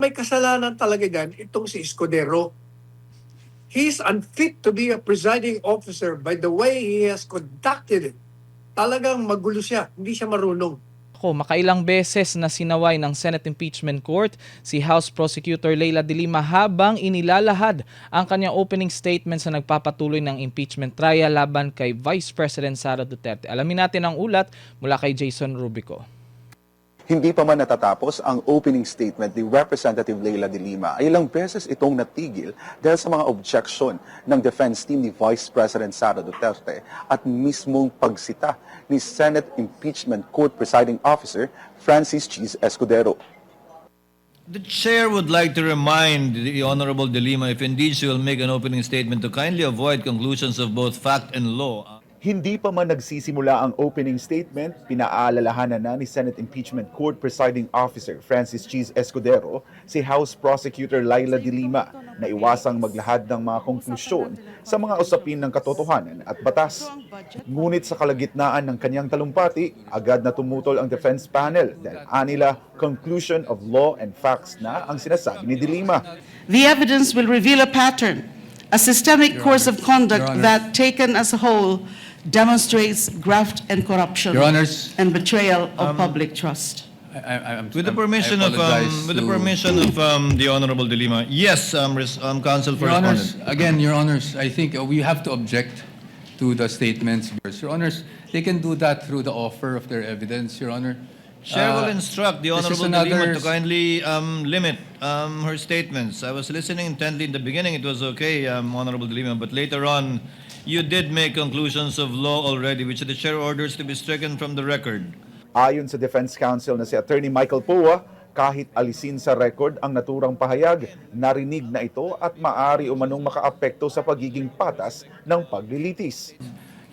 may kasalanan talaga dyan itong si Escudero. He's unfit to be a presiding officer by the way he has conducted it. Talagang magulo siya, hindi siya marunong. Makailang beses na sinaway ng Senate Impeachment Court si House Prosecutor Leila de Lima habang inilalahad ang kanyang opening statement sa nagpapatuloy ng impeachment trial laban kay Vice President Sara Duterte. Alamin natin ang ulat mula kay Jason Rubico. Hindi pa man natatapos ang opening statement ni Representative Leila de Lima ay ilang beses itong natigil dahil sa mga objection ng defense team ni Vice President Sara Duterte at mismong pagsita ni Senate Impeachment Court Presiding Officer Francis Cheese Escudero. The chair would like to remind the Honorable de Lima, if indeed she will make an opening statement, to kindly avoid conclusions of both fact and law. Hindi pa man nagsisimula ang opening statement, pinaalalahanan na ni Senate Impeachment Court Presiding Officer Francis Cheese Escudero si House Prosecutor Leila de Lima na iwasang maglahad ng mga konklusyon sa mga usapin ng katotohanan at batas. Ngunit sa kalagitnaan ng kanyang talumpati, agad na tumutol ang defense panel dahil anila conclusion of law and facts na ang sinasabi ni de Lima. The evidence will reveal a pattern, a systemic course of conduct that, taken as a whole, demonstrates graft and corruption and betrayal of public trust. With the permission of the Honorable de Lima, yes, Counsel for Your Honors, Respondent. again, Your Honors, I think we have to object to the statements. Your Honors, they can do that through the offer of their evidence, Your Honor. Chair will instruct the this is Honorable de Lima another- to kindly limit her statements. I was listening intently in the beginning. It was okay, Honorable de Lima, but later on, you did make conclusions of law already, which the chair orders to be stricken from the record. Ayon sa Defense Counsel na si Attorney Michael Poa, kahit alisin sa record ang naturang pahayag, narinig na ito at maaari umanong makaapekto sa pagiging patas ng paglilitis.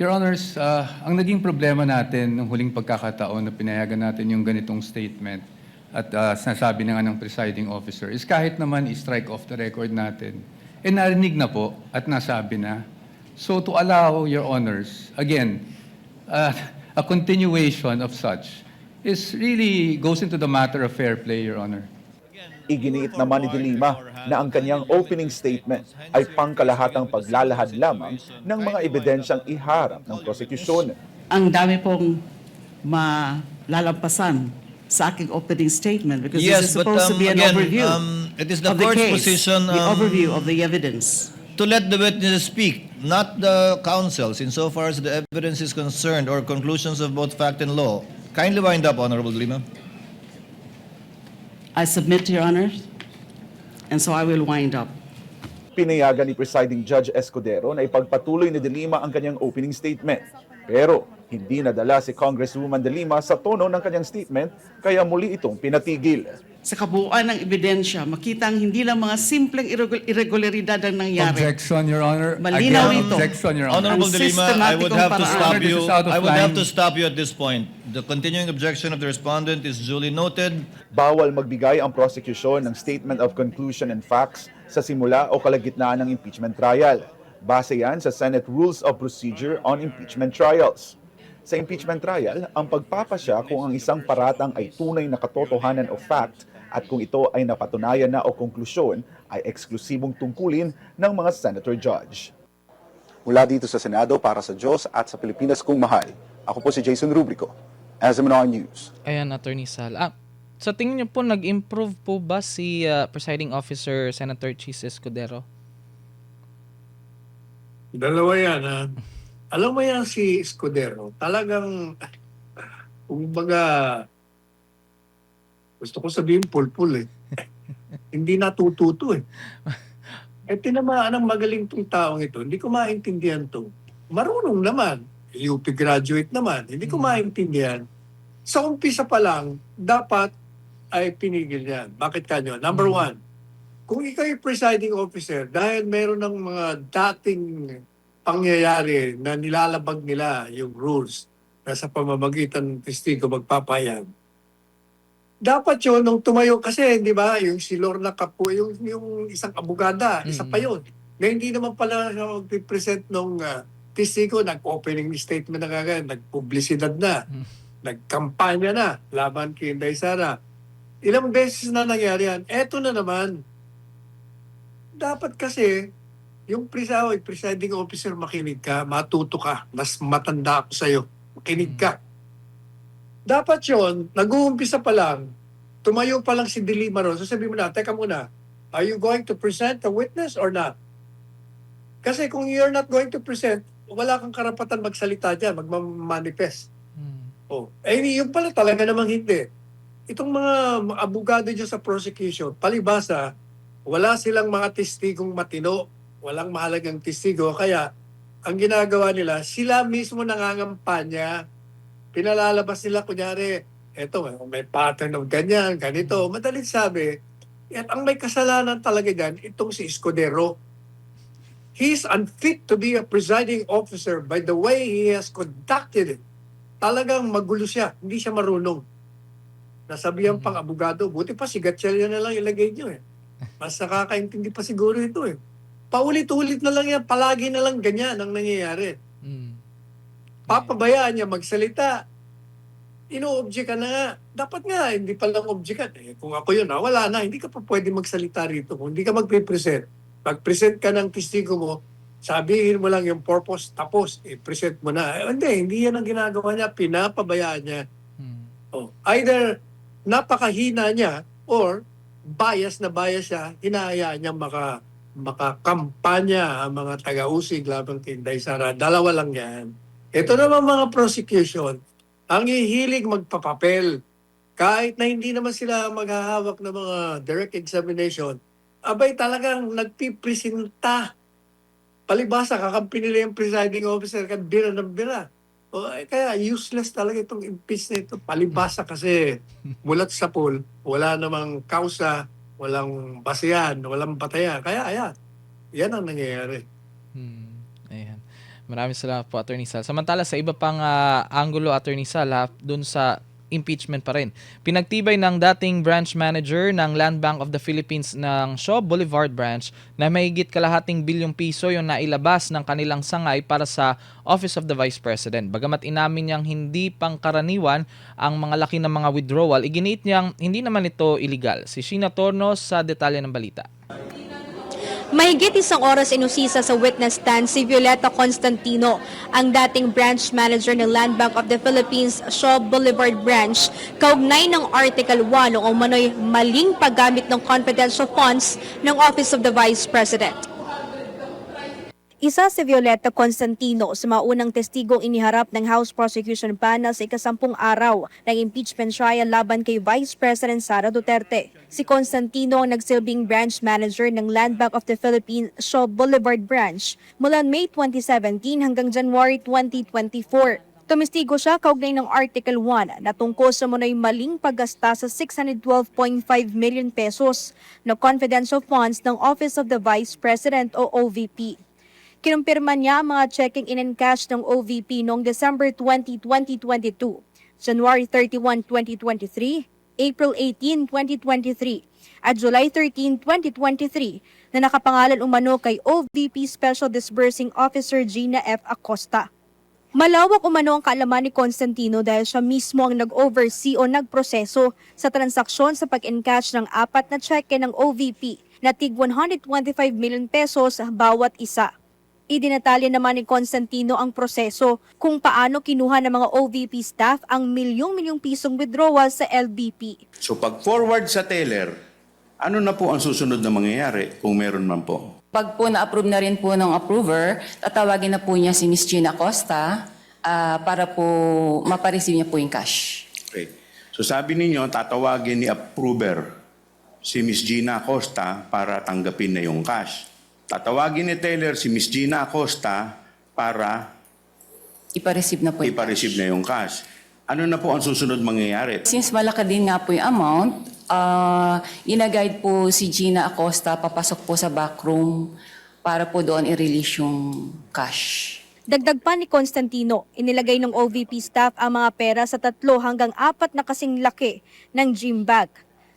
Your Honors, ang naging problema natin nung huling pagkakataon na pinayagan natin yung ganitong statement at sinasabi na nga ng presiding officer is kahit naman i-strike off the record natin, narinig na po at nasabi na. So to allow, Your Honors, again, a continuation of such is really goes into the matter of fair play, Your Honor. Iginiit naman ni de Lima na ang kanyang opening statement ay pangkalahatang paglalahad lamang ng mga ebidensyang iharap ng prosekusyon. Ang dami pong malalampasan sa aking opening statement because this is supposed to be an again, overview it is the of the court's case, position the overview of the evidence. to let the witnesses speak, not the counsels, insofar as the evidence is concerned or conclusions of both fact and law. Kindly wind up, Honorable de Lima. I submit to Your Honor, and so I will wind up. Pinayagan ni Presiding Judge Escudero na ipagpatuloy ni de Lima ang kanyang opening statement. Pero hindi nadala si Congresswoman de Lima sa tono ng kanyang statement kaya muli itong pinatigil. Sa kabuuan ng ebidensya, makita ang hindi lang mga simpleng irregularidad ang nangyari. Objection, Your Honor. Malinaw Again, ito. objection, Your Honor. Honorable de Lima, I would have to Ang stop sistematikong you. paraan. This is out of I would have line. to stop you at this point. The continuing objection of the respondent is duly noted. Bawal magbigay ang prosecution ng statement of conclusion and facts sa simula o kalagitnaan ng impeachment trial. Base yan sa Senate Rules of Procedure on Impeachment Trials. Sa impeachment trial, ang pagpapasya kung ang isang paratang ay tunay na katotohanan o fact at kung ito ay napatunayan na o konklusyon ay eksklusibong tungkulin ng mga senator judge. Mula dito sa Senado para sa Diyos at sa Pilipinas kung mahal, ako po si Jason Rubrico, SMNR News. Ayan, Attorney Sal. Sa tingin niyo po, nag-improve po ba si Presiding Officer Senator Cheese Escudero? Dalawa yan, ha? Alam mo yan si Escudero, talagang, kumbaga, gusto ko sabihin pulpul eh. Hindi natututo eh. Tinamaan ang magaling tong taong ito, hindi ko maintindihan to. Marunong naman, UP graduate naman, hindi ko maintindihan. Sa umpisa pa lang, dapat ay pinigil yan. Bakit kanyo? Number one, kung ikaw yung presiding officer, dahil meron ng mga dating pangyayari na nilalabag nila yung rules na sa pamamagitan ng testigo magpapayag. Dapat yun, nung tumayo kasi, di ba, yung si Lorna Capu, yung isang abogada, isa pa yun. Na hindi naman pala mag-present nung testigo, nag-opening statement na kagad, nagpublisidad na, nagkampanya na, laban kay Inday Sara. Ilang beses na nangyari yan. Eto na naman. Dapat kasi, yung presiding officer, makinig ka, matuto ka, mas matanda ako sa'yo, makinig ka. Dapat yon, nag-uumpisa pa lang, tumayo pa lang si De Lima ron, sasabihin mo na, teka muna, are you going to present a witness or not? Kasi kung you're not going to present, wala kang karapatan magsalita dyan, magmamanifest. Oh, yung pala talaga namang hindi. Itong mga abogado dyan sa prosecution, palibasa, wala silang mga testigong matino, walang mahalagang testigo, kaya ang ginagawa nila, sila mismo nangangampanya, pinalalabas nila, kunyari, eto, may pattern of ganyan, ganito, madaling sabi, at ang may kasalanan talaga dyan, itong si Escudero. He's unfit to be a presiding officer by the way he has conducted it. Talagang magulo siya, hindi siya marunong. Nasabihan pang abogado, buti pa si Gatchalian na lang ilagay niyo eh. Mas nakakaintindi pa siguro ito eh. Paulit-ulit na lang yan, palagi na lang ganyan ang nangyayari. Papabayaan niya magsalita, ino-object ka na nga. Dapat nga, hindi pa lang object ka. Kung ako yun, wala na, hindi ka pa pwede magsalita rito. Kung hindi ka mag-present, mag-present ka ng testigo mo, sabihin mo lang yung purpose, tapos i-present mo na. Hindi yan ang ginagawa niya, pinapabayaan niya. Either napakahina niya or bias siya, hinahayaan niya makakampanya ang mga taga-usig labang kay Inday Sara. Dalawa lang yan. Ito naman mga prosecution, ang hihilig magpapapel. Kahit na hindi naman sila maghahawak ng mga direct examination, abay talagang nagpipresenta. Palibasa, kakampi nila yung presiding officer, bira ng bira. Kaya useless talaga itong impeach na ito. Palibasa kasi mulat sa pool, wala namang kausa, walang basihan, walang batayan. Kaya ayan, yan ang nangyayari. Ayan. Maraming salamat po, Attorney Sal. Samantala sa iba pang angulo, Attorney Sal, dun sa impeachment pa rin. Pinagtibay ng dating branch manager ng Land Bank of the Philippines ng Shaw Boulevard branch na mahigit kalahating bilyong piso yung nailabas ng kanilang sangay para sa Office of the Vice President. Bagamat inamin niyang hindi pangkaraniwan ang mga laki ng mga withdrawal, iginit niyang hindi naman ito illegal. Si Sheena Tornos sa detalye ng balita. Mahigit isang oras inusisa sa witness stand si Violeta Constantino, ang dating branch manager ng Land Bank of the Philippines Shaw Boulevard branch, kaugnay ng Article 1 o umano'y maling paggamit ng confidential funds ng Office of the Vice President. Isa si Violeta Constantino sa maunang testigong iniharap ng House Prosecution Panel sa ika-10 araw ng impeachment trial laban kay Vice President Sara Duterte. Si Constantino ang nagsilbing branch manager ng Land Bank of the Philippines Shaw Boulevard branch mula May 2017 hanggang January 2024. Tumistigo siya kaugnay ng Article 1 na tungkol sa munay maling paggasta sa 612.5 million pesos na confidential funds ng Office of the Vice President o OVP. Kinumpirma niya ang mga checking in and cash ng OVP noong December 20, 2022, January 31, 2023, April 18, 2023, at July 13, 2023 na nakapangalan umano kay OVP Special Disbursing Officer Gina F. Acosta. Malawak umano ang kaalaman ni Constantino dahil siya mismo ang nag-oversee o nagproseso sa transaksyon sa pag-encash ng 4 na cheque ng OVP na tig 125 million pesos bawat isa. Idinatalya naman ni Constantino ang proseso kung paano kinuha ng mga OVP staff ang milyong-milyong pisong withdrawal sa LBP. So pag forward sa teller, ano na po ang susunod na mangyayari kung meron man po? Pag po na-approve na rin po ng approver, tatawagin na po niya si Ms. Gina Acosta para po mapareceive niya po yung cash. Okay. So sabi ninyo, tatawagin ni approver si Ms. Gina Acosta para tanggapin na yung cash. Tatawagin ni teller si Ms. Gina Acosta para Ipareceive na po yung ipareceive na yung cash. Ano na po ang susunod mangyayari? Since malaki din nga po yung amount, ina-guide po si Gina Acosta papasok po sa backroom para po doon i-release yung cash. Dagdag pa ni Constantino, inilagay ng OVP staff ang mga pera sa 3 hanggang 4 na kasing laki ng gym bag.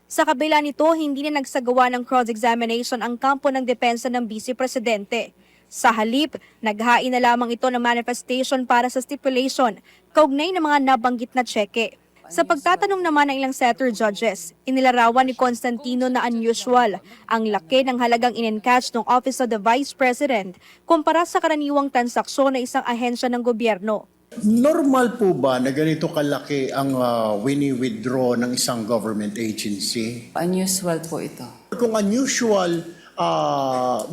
Sa kabila nito, hindi na nagsagawa ng cross-examination ang kampo ng depensa ng Vice Presidente. Sa halip, naghain na lamang ito ng manifestation para sa stipulation, kaugnay ng mga nabanggit na tseke. Sa pagtatanong naman ng ilang senator judges, inilarawan ni Constantino na unusual ang laki ng halagang in-encash ng Office of the Vice President kumpara sa karaniwang transaksyon ng isang ahensya ng gobyerno. Normal po ba na ganito kalaki ang wini-withdraw ng isang government agency? Unusual po ito. Kung unusual,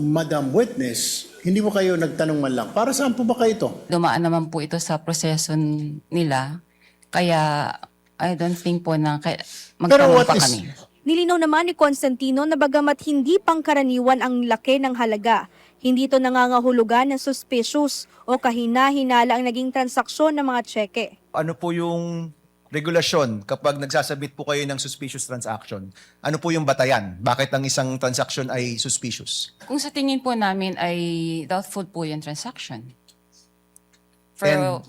Madam Witness, hindi mo kayo nagtanong man lang, para saan po ba kayo ito? Dumaan naman po ito sa proseso nila, kaya I don't think po na magtanong pa kami. Nilinaw naman ni Constantino na bagamat hindi pangkaraniwan ang laki ng halaga, hindi ito nangangahulugan ng suspicious o kahina-hinala ang naging transaksyon ng mga tseke. Ano po yung regulasyon kapag nagsasabit po kayo ng suspicious transaction? Ano po yung batayan? Bakit ang isang transaction ay suspicious? Kung sa tingin po namin ay doubtful po yung transaction.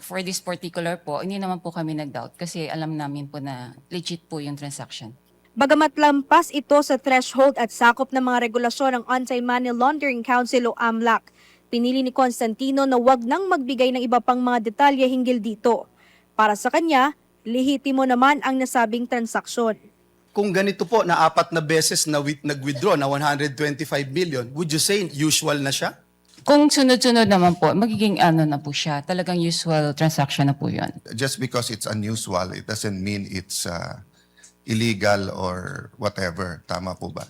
For this particular po, hindi naman po kami nag-doubt kasi alam namin po na legit po yung transaction. Bagamat lampas ito sa threshold at sakop ng mga regulasyon ng Anti-Money Laundering Council o AMLAC, pinili ni Constantino na wag nang magbigay ng iba pang mga detalye hinggil dito. Para sa kanya, lehitimo naman ang nasabing transaksyon. Kung ganito po na 4 na beses na nag-withdraw na 125 million, would you say usual na siya? Kung sunod-sunod naman po, magiging ano na po siya, talagang usual transaction na po yun. Just because it's unusual, it doesn't mean it's illegal or whatever. Tama po ba?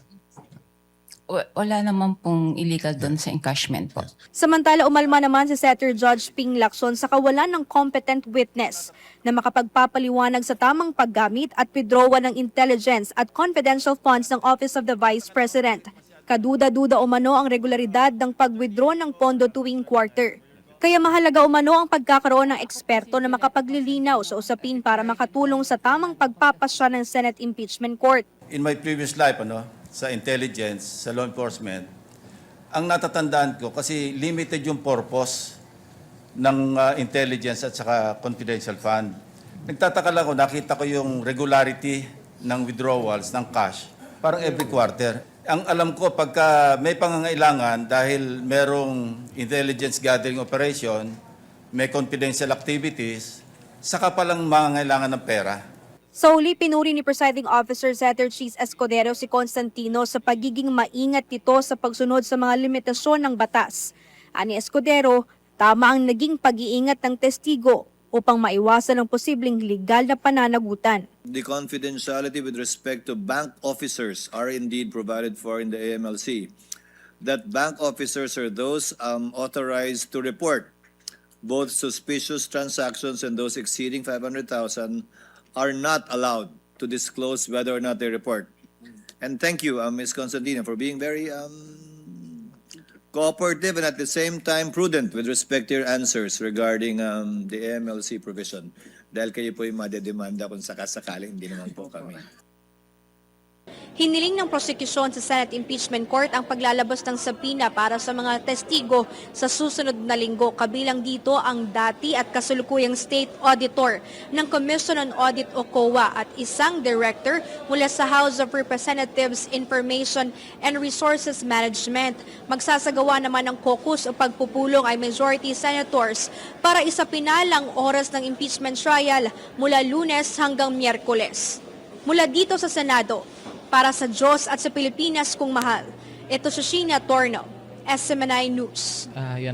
Wala naman pong illegal doon sa encashment po. Samantala, umalma naman si Senator Judge Ping Lacson sa kawalan ng competent witness na makapagpapaliwanag sa tamang paggamit at withdrawal ng intelligence at confidential funds ng Office of the Vice President. Kaduda-duda umano ang regularidad ng pag-withdraw ng pondo tuwing quarter. Kaya mahalaga umano ang pagkakaroon ng eksperto na makapaglilinaw sa usapin para makatulong sa tamang pagpapasya ng Senate Impeachment Court. In my previous life, sa intelligence, sa law enforcement, ang natatandaan ko, kasi limited yung purpose ng intelligence at saka confidential fund. Nagtataka lang ako, nakita ko yung regularity ng withdrawals ng cash, parang every quarter. Ang alam ko, pagka may pangangailangan dahil merong intelligence gathering operation, may confidential activities, saka palang mangangailangan ng pera. Sa huli, pinuri ni Presiding Officer Senator Cheese Escudero si Constantino sa pagiging maingat nito sa pagsunod sa mga limitasyon ng batas. Ani Escudero, tama ang naging pag-iingat ng testigo upang maiwasan ang posibleng legal na pananagutan. The confidentiality with respect to bank officers are indeed provided for in the AMLC. That bank officers are those authorized to report both suspicious transactions and those exceeding 500,000 are not allowed to disclose whether or not they report. And thank you, Ms. Constantino, for being very cooperative and at the same time prudent with respect to your answers regarding the AMLC provision. Dahil kayo po yung madedemanda kung sakasakaling, hindi naman po kami. Hiniling ng prosekusyon sa Senate Impeachment Court ang paglalabas ng subpoena para sa mga testigo sa susunod na linggo. Kabilang dito ang dati at kasalukuyang State Auditor ng Commission on Audit o COA at isang director mula sa House of Representatives Information and Resources Management. Magsasagawa naman ng caucus o pagpupulong ay majority senators para isapinalang oras ng impeachment trial mula Lunes hanggang Miyerkules. Mula dito sa Senado, para sa Diyos at sa Pilipinas kung mahal. Ito si Sheena Torno, SMNI News. Yan